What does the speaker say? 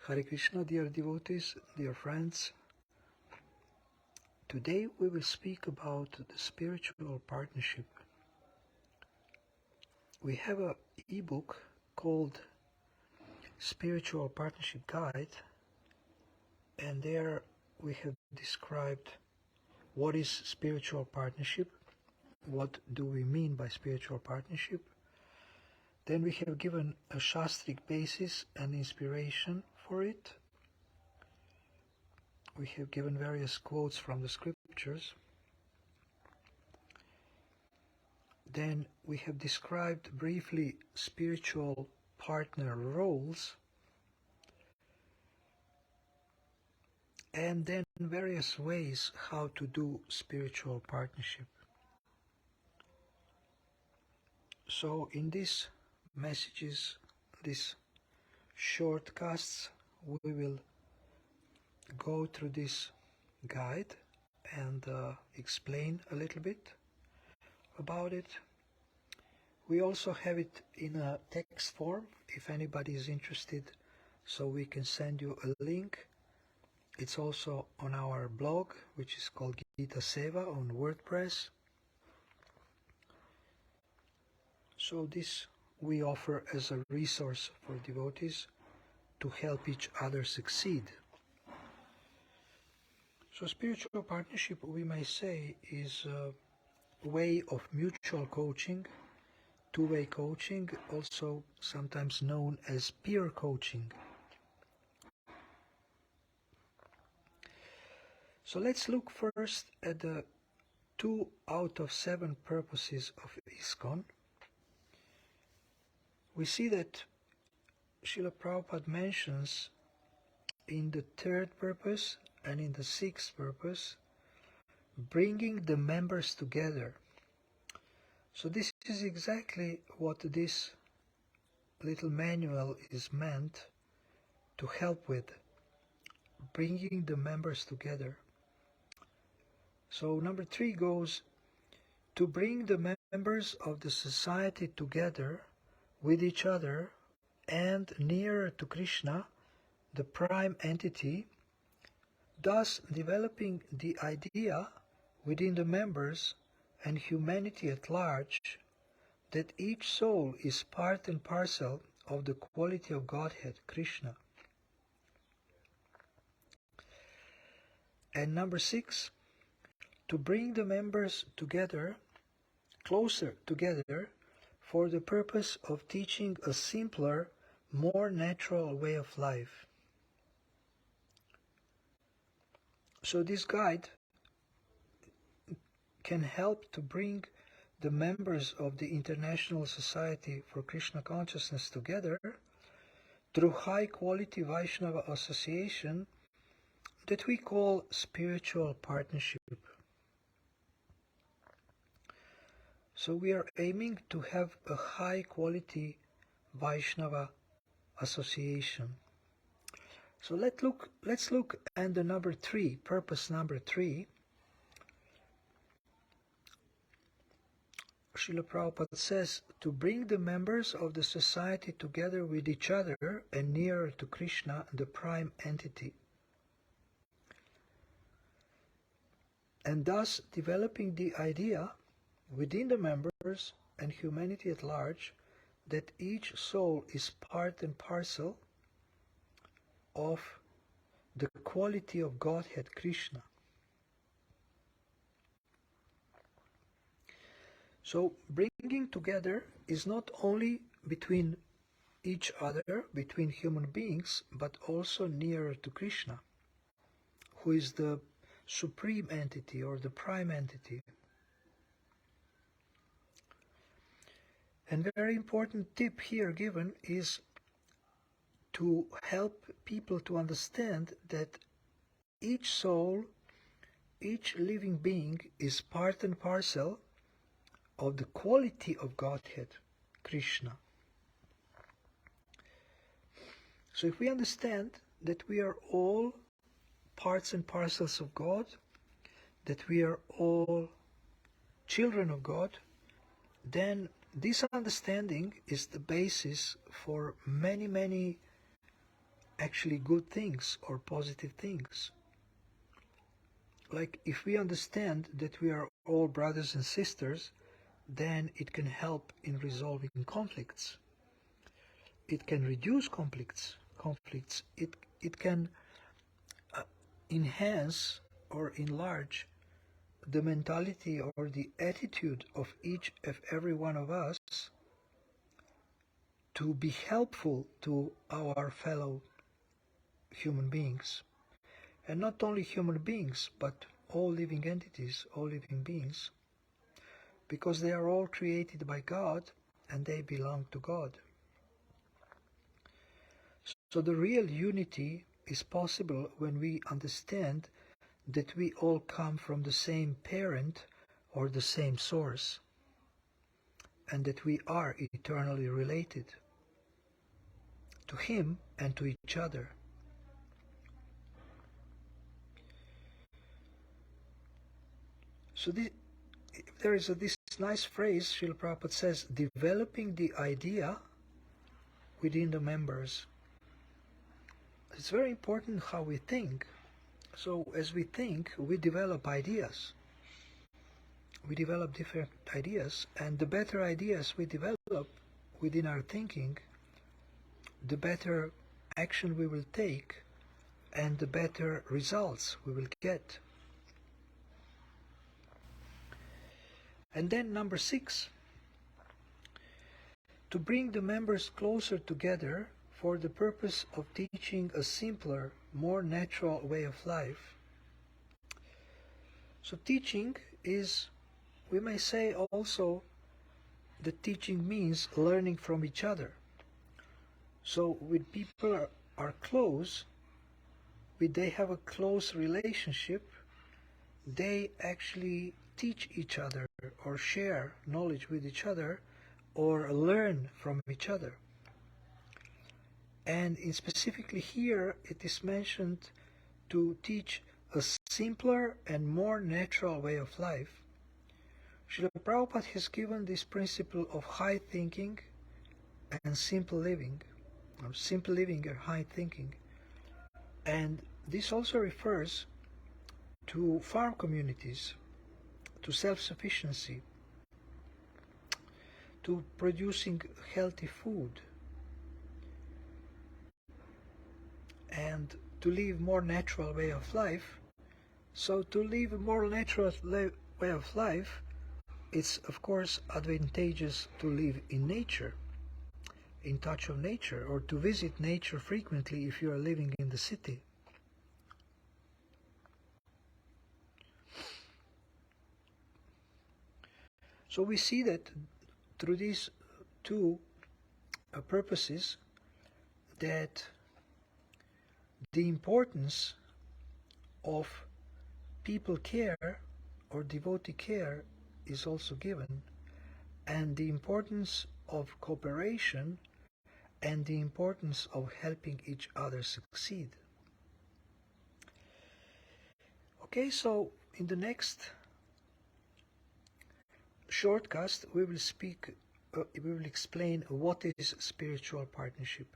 Hare Krishna, dear devotees, dear friends. Today we will speak about the spiritual partnership. We have an ebook called Spiritual Partnership Guide, and there we have described what is spiritual partnership, what do we mean by spiritual partnership. Then we have given a Shastric basis and inspiration for it. We have given various quotes from the scriptures. Then we have described briefly spiritual partner roles, and then various ways how to do spiritual partnership. So in these messages, these shortcasts, we will go through this guide and explain a little bit about it. We also have it in a text form if anybody is interested, so we can send you a link. It's also on our blog, which is called Gita Seva on WordPress. So this we offer as a resource for devotees to help each other succeed. So spiritual partnership, we may say, is a way of mutual coaching, two-way coaching, also sometimes known as peer coaching. So let's look first at the 2 out of 7 purposes of ISKCON. We see that Srila Prabhupada mentions in the 3rd purpose and in the 6th purpose, bringing the members together. So this is exactly what this little manual is meant to help with, bringing the members together. So number 3 goes to bring the members of the society together with each other and nearer to Krishna, the prime entity, thus developing the idea within the members and humanity at large that each soul is part and parcel of the quality of Godhead, Krishna. And number 6, to bring the members together, closer together, for the purpose of teaching a simpler, more natural way of life. So this guide can help to bring the members of the International Society for Krishna Consciousness together through high-quality Vaishnava association that we call spiritual partnership. So we are aiming to have a high-quality Vaishnava association. So let's look at the number 3, purpose number 3. Srila Prabhupada says to bring the members of the society together with each other and nearer to Krishna, the prime entity, and thus developing the idea within the members and humanity at large that each soul is part and parcel of the quality of Godhead, Krishna. So bringing together is not only between each other, between human beings, but also nearer to Krishna, who is the supreme entity or the prime entity. And very important tip here given is to help people to understand that each soul, each living being is part and parcel of the quality of Godhead, Krishna. So if we understand that we are all parts and parcels of God, that we are all children of God, then this understanding is the basis for many actually good things or positive things. Like if we understand that we are all brothers and sisters, then it can help in resolving conflicts. It can reduce conflicts. It can enhance or enlarge the mentality or the attitude of each of every one of us to be helpful to our fellow human beings. And not only human beings, but all living entities, all living beings, because they are all created by God and they belong to God. So the real unity is possible when we understand that we all come from the same parent or the same source, and that we are eternally related to Him and to each other. So there is this nice phrase, Srila Prabhupada says, developing the idea within the members. It's very important how we think. So as we think, we develop ideas. We develop different ideas, and the better ideas we develop within our thinking, the better action we will take and the better results we will get. And then number 6, to bring the members closer together for the purpose of teaching a simpler, more natural way of life. So teaching is, we may say also, that teaching means learning from each other. So when people are close, when they have a close relationship, they actually teach each other or share knowledge with each other or learn from each other. And specifically here it is mentioned to teach a simpler and more natural way of life. Srila Prabhupada has given this principle of high thinking and simple living, or simple living and high thinking. And this also refers to farm communities, to self-sufficiency, to producing healthy food, and to live more natural way of life. So to live a more natural way of life, it's of course advantageous to live in nature, in touch of nature, or to visit nature frequently if you are living in the city. So we see that through these two purposes, that the importance of people care or devotee care is also given, and the importance of cooperation and the importance of helping each other succeed. Okay, so in the next shortcast we will explain what is spiritual partnership.